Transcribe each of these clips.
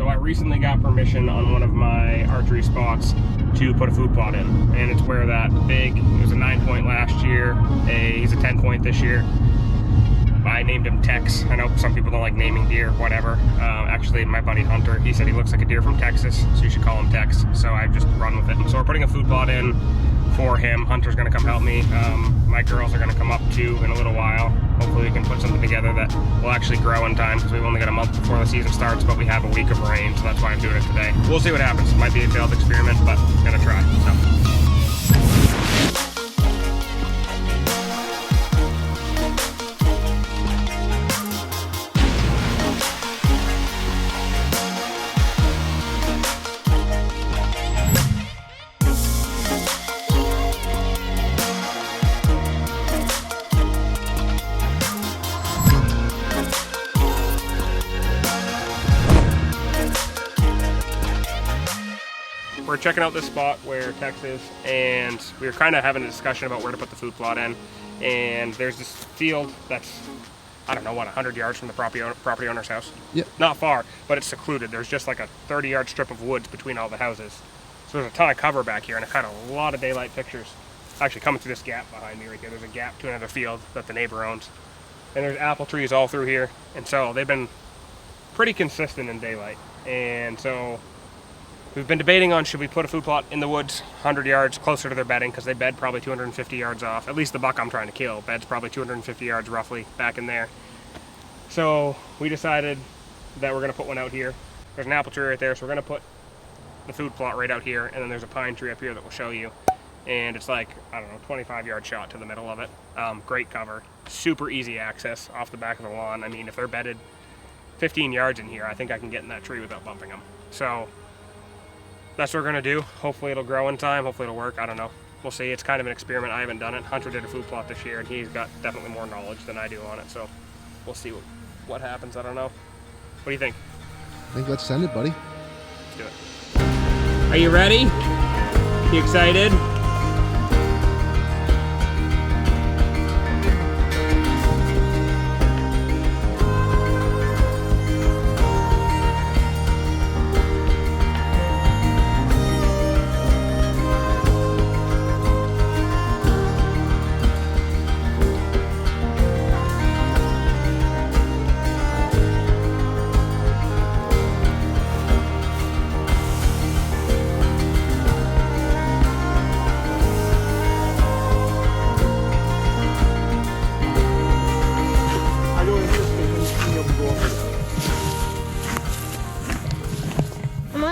So I recently got permission on one of my archery spots to put a food plot in, and it's where that big, it was a 9-point last year, he's a 10-point this year. I named him Tex. I know some people don't like naming deer, whatever. Actually, my buddy Hunter, he said he looks like a deer from Texas, so you should call him Tex. So I just run with it. So we're putting a food plot in for him. Hunter's gonna come help me. My girls are gonna come up too in a little while. Hopefully we can put something together that will actually grow in time, because we've only got a month before the season starts, but we have a week of rain, so that's why I'm doing it today. We'll see what happens. It might be a failed experiment, but I'm gonna try. So. We're checking out this spot where Tex is, and we were kind of having a discussion about where to put the food plot in. And there's this field that's, I don't know, what, 100 yards from the property owner's house? Yep. Not far, but it's secluded. There's just like a 30-yard strip of woods between all the houses. So there's a ton of cover back here, and I caught a lot of daylight pictures. Actually coming through this gap behind me right here. There's a gap to another field that the neighbor owns. And there's apple trees all through here. And so they've been pretty consistent in daylight. And so we've been debating on, should we put a food plot in the woods 100 yards closer to their bedding, because they bed probably 250 yards off. At least the buck I'm trying to kill beds probably 250 yards roughly back in there. So we decided that we're going to put one out here. There's an apple tree right there, so we're going to put the food plot right out here, and then there's a pine tree up here that we'll show you. And it's like, I don't know, 25-yard shot to the middle of it. Great cover, super easy access off the back of the lawn. I mean, if they're bedded 15 yards in here, I think I can get in that tree without bumping them. So that's what we're gonna do. Hopefully it'll grow in time, hopefully it'll work, I don't know. We'll see, it's kind of an experiment, I haven't done it. Hunter did a food plot this year, and he's got definitely more knowledge than I do on it, so we'll see what happens, I don't know. What do you think? I think let's send it, buddy. Let's do it. Are you ready? You excited?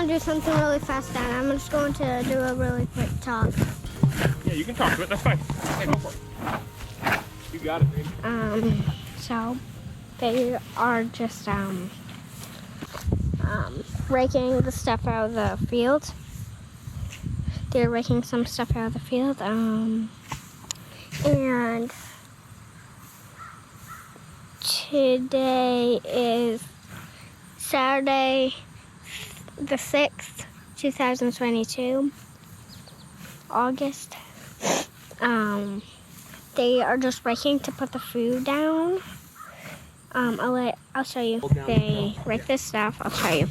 Do something really fast, Dad. I'm just going to do a really quick talk. Yeah, you can talk to it. That's fine. Hey, go for it. You got it, baby. So they are just raking the stuff out of the field. They're raking some stuff out of the field. And today is Saturday, the 6th, 2022, August. They are just raking to put the food down. I'll show you. They rake this stuff. I'll show you.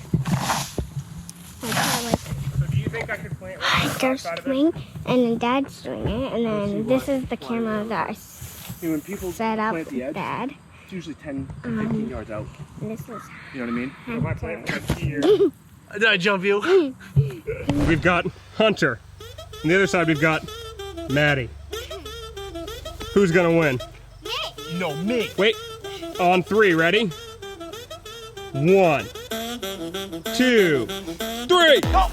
So do you think I could plant right they're doing, and then Dad's doing it, and then this is the camera that I set up with Dad. It's usually 10 to 15 yards out. And this is You know what I mean? My plant right here. Did I jump you? We've got Hunter. On the other side, we've got Maddie. Who's gonna win? Me. No, me. Wait, on 3, ready? 1, 2, 3. Oh.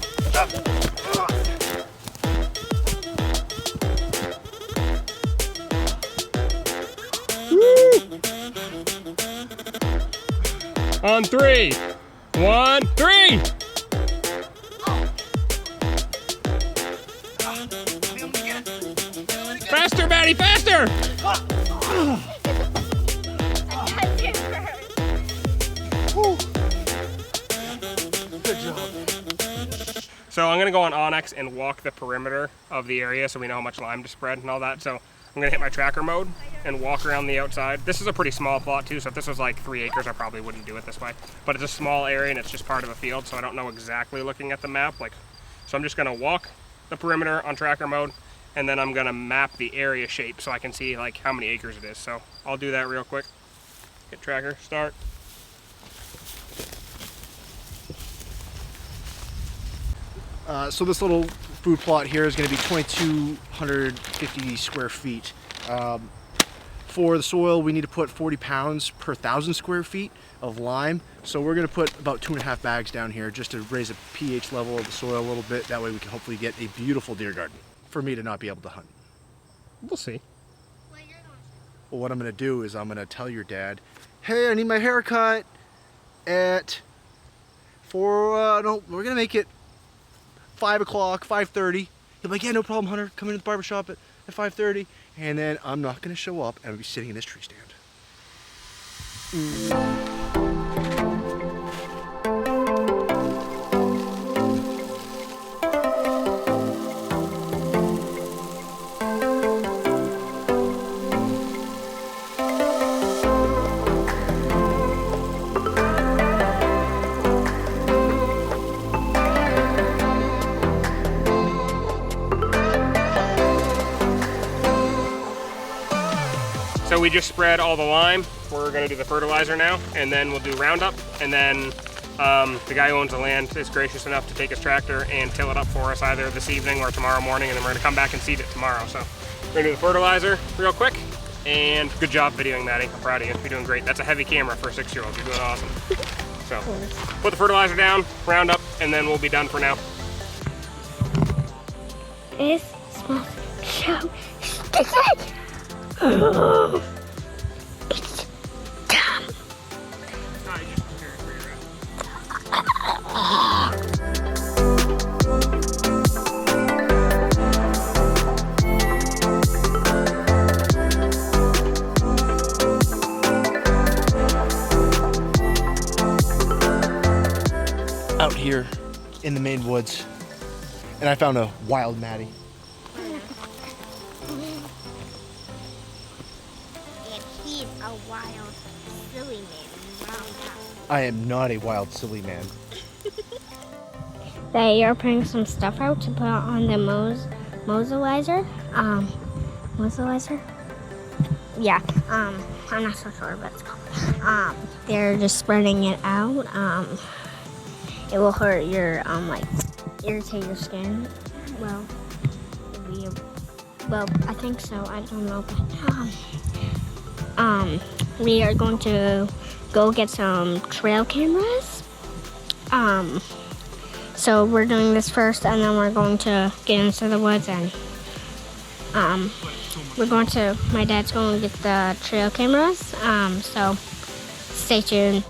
Woo! On 3, 1, 3. Faster, Maddie, faster! Good job. So I'm gonna go on Onyx and walk the perimeter of the area so we know how much lime to spread and all that. So I'm gonna hit my tracker mode and walk around the outside. This is a pretty small plot too, so if this was like 3 acres, I probably wouldn't do it this way. But it's a small area and it's just part of a field, so I don't know exactly looking at the map. So I'm just gonna walk the perimeter on tracker mode, and then I'm gonna map the area shape so I can see like how many acres it is. So I'll do that real quick. Hit tracker, start. So this little food plot here is going to be 2,250 square feet. For the soil, we need to put 40 pounds per 1,000 square feet of lime. So we're going to put about 2.5 bags down here just to raise the pH level of the soil a little bit. That way we can hopefully get a beautiful deer garden for me to not be able to hunt. We'll see. Well, what I'm going to do is I'm going to tell your dad, hey, I need my haircut at we're going to make it 5 o'clock, 5:30. He'll be like, yeah, no problem, Hunter. Come into the barbershop at 5:30. And then I'm not going to show up and I'll be sitting in this tree stand. So we just spread all the lime. We're gonna do the fertilizer now, and then we'll do Roundup, and then the guy who owns the land is gracious enough to take his tractor and till it up for us either this evening or tomorrow morning, and then we're gonna come back and seed it tomorrow. So we're gonna do the fertilizer real quick, and good job videoing, Maddie. I'm proud of you. You're doing great. That's a heavy camera for a 6-year-old. You're doing awesome. So put the fertilizer down, Roundup, and then we'll be done for now. This smells so sticky. Oh, it's dumb. Out here in the Maine woods, and I found a wild Maddie. He's a wild, silly man. I am not a wild, silly man. They are putting some stuff out to put on the moselizer. Moselizer? Yeah, I'm not so sure what it's called. They're just spreading it out. It will hurt your, irritate your skin. Well, I think so. I don't know, but, we are going to go get some trail cameras. So we're doing this first, and then we're going to get into the woods, and my dad's going to get the trail cameras. So stay tuned.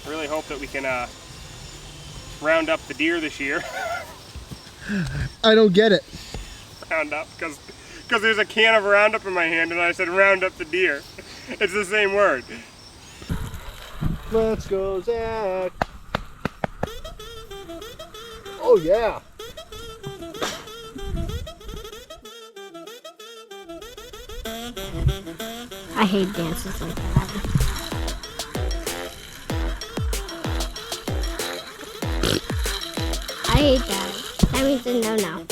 I really hope that we can round up the deer this year. I don't get it. Roundup, because there's a can of Roundup in my hand and I said round up the deer. It's the same word. Let's go, Zach. Oh yeah. I hate dances like that. I hate that. That means a no-no.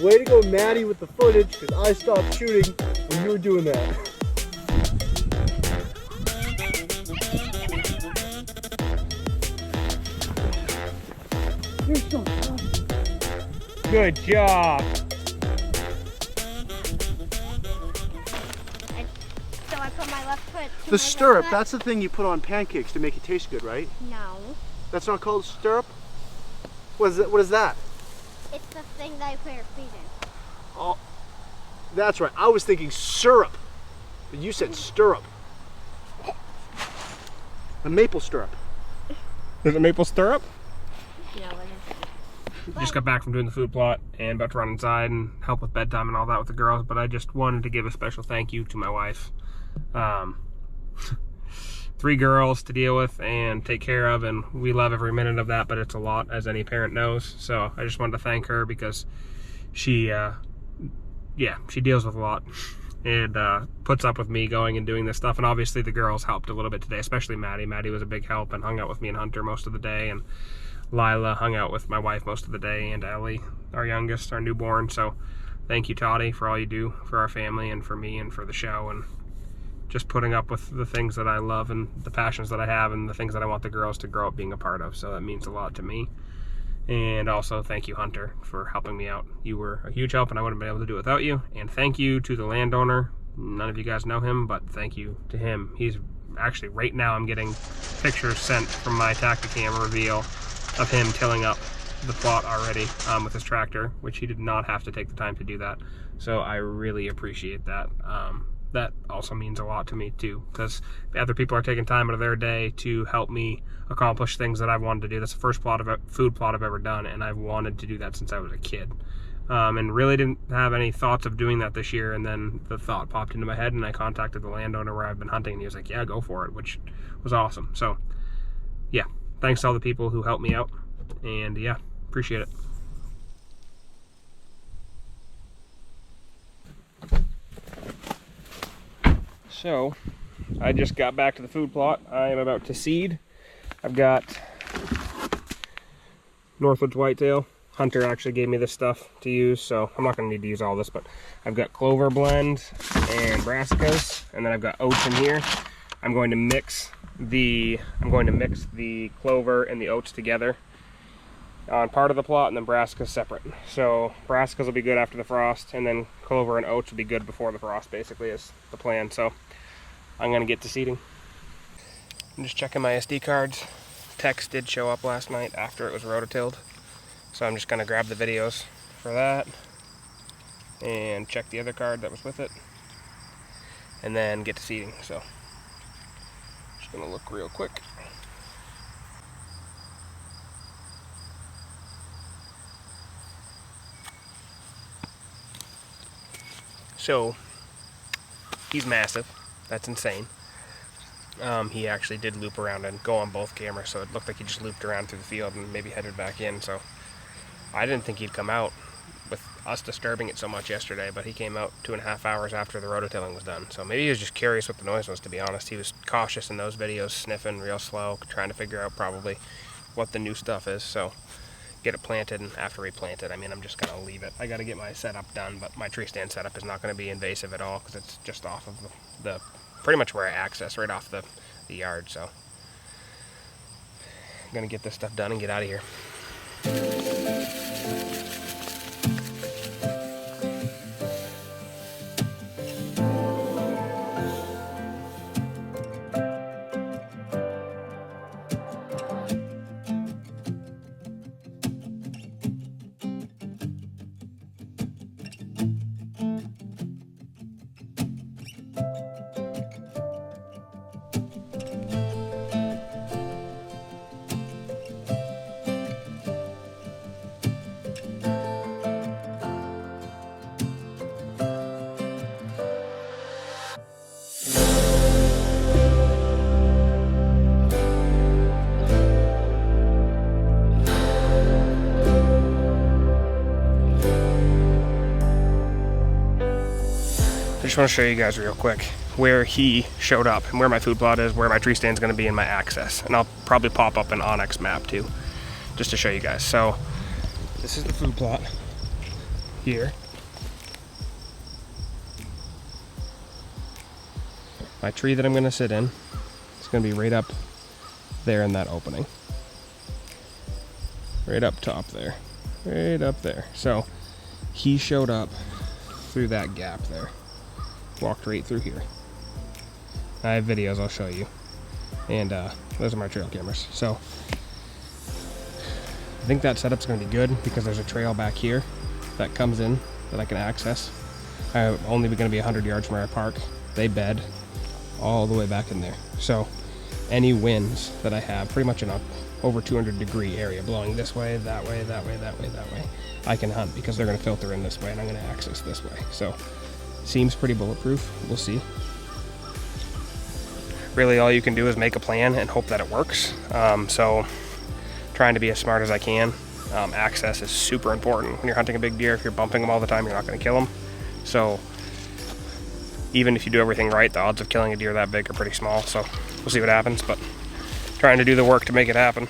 Way to go, Maddie, with the footage, because I stopped shooting when you were doing that. You're so fun. Good job. So I put my left foot to The stirrup, that's the thing you put on pancakes to make it taste good, right? No. That's not called stirrup? What is that? It's the thing that I put your feet in. Oh, that's right. I was thinking syrup, but you said stirrup. A maple stirrup. Is it maple stirrup? No, it isn't. Just got back from doing the food plot and about to run inside and help with bedtime and all that with the girls, but I just wanted to give a special thank you to my wife. 3 girls to deal with and take care of, and we love every minute of that, but it's a lot, as any parent knows. So I just wanted to thank her because she she deals with a lot and puts up with me going and doing this stuff. And obviously the girls helped a little bit today, especially Maddie. Maddie was a big help and hung out with me and Hunter most of the day, and Lila hung out with my wife most of the day, and Ellie, our youngest, our newborn. So thank you, Toddy, for all you do for our family and for me and for the show, and just putting up with the things that I love and the passions that I have and the things that I want the girls to grow up being a part of. So that means a lot to me. And also thank you, Hunter, for helping me out. You were a huge help and I wouldn't have been able to do it without you. And thank you to the landowner. None of you guys know him, but thank you to him. He's actually, right now I'm getting pictures sent from my Tacticam reveal of him tilling up the plot already with his tractor, which he did not have to take the time to do that. So I really appreciate that. That also means a lot to me too, because other people are taking time out of their day to help me accomplish things that I've wanted to do. That's the first food plot I've ever done, and I've wanted to do that since I was a kid. And really didn't have any thoughts of doing that this year, and then the thought popped into my head, and I contacted the landowner where I've been hunting, and he was like, yeah, go for it, which was awesome. So yeah, thanks to all the people who helped me out, and yeah, appreciate it. So, I just got back to the food plot. I am about to seed. I've got Northwoods Whitetail. Hunter actually gave me this stuff to use, so I'm not going to need to use all this, but I've got clover blend and brassicas, and then I've got oats in here. I'm going to mix the clover and the oats together on part of the plot, and then brassicas separate. So brassicas will be good after the frost, and then clover and oats will be good before the frost, basically, is the plan. So I'm gonna get to seeding. I'm just checking my SD cards. Text did show up last night after it was rototilled, so I'm just gonna grab the videos for that and check the other card that was with it, and then get to seeding. So just gonna look real quick. So he's massive. That's insane. He actually did loop around and go on both cameras, so it looked like he just looped around through the field and maybe headed back in. So I didn't think he'd come out with us disturbing it so much yesterday, but he came out 2.5 hours after the rototilling was done. So maybe he was just curious what the noise was, to be honest. He was cautious in those videos, sniffing real slow, trying to figure out probably what the new stuff is. So get it planted, and after we plant it, I mean, I'm just gonna leave it. I gotta get my setup done, but my tree stand setup is not gonna be invasive at all because it's just off of the pretty much where I access, right off the yard. So I'm gonna get this stuff done and get out of here. I just want to show you guys real quick where he showed up and where my food plot is, where my tree stand is going to be in my access. And I'll probably pop up an Onyx map too, just to show you guys. So this is the food plot here. My tree that I'm going to sit in is going to be right up there in that opening. Right up top there. Right up there. So he showed up through that gap there. Walked right through here. I have videos I'll show you, and those are my trail cameras. So I think that setup's going to be good because there's a trail back here that comes in that I can access. I'm only going to be 100 yards from where I park. They bed all the way back in there. So any winds that I have, pretty much in a over 200 degree area, blowing this way, that way, that way, that way, that way, I can hunt because they're going to filter in this way and I'm going to access this way. So seems pretty bulletproof. We'll see. really all you can do is make a plan and hope that it works. So trying to be as smart as I can. Access is super important when you're hunting a big deer. If you're bumping them all the time, you're not going to kill them. So even if you do everything right, the odds of killing a deer that big are pretty small. So we'll see what happens, but trying to do the work to make it happen.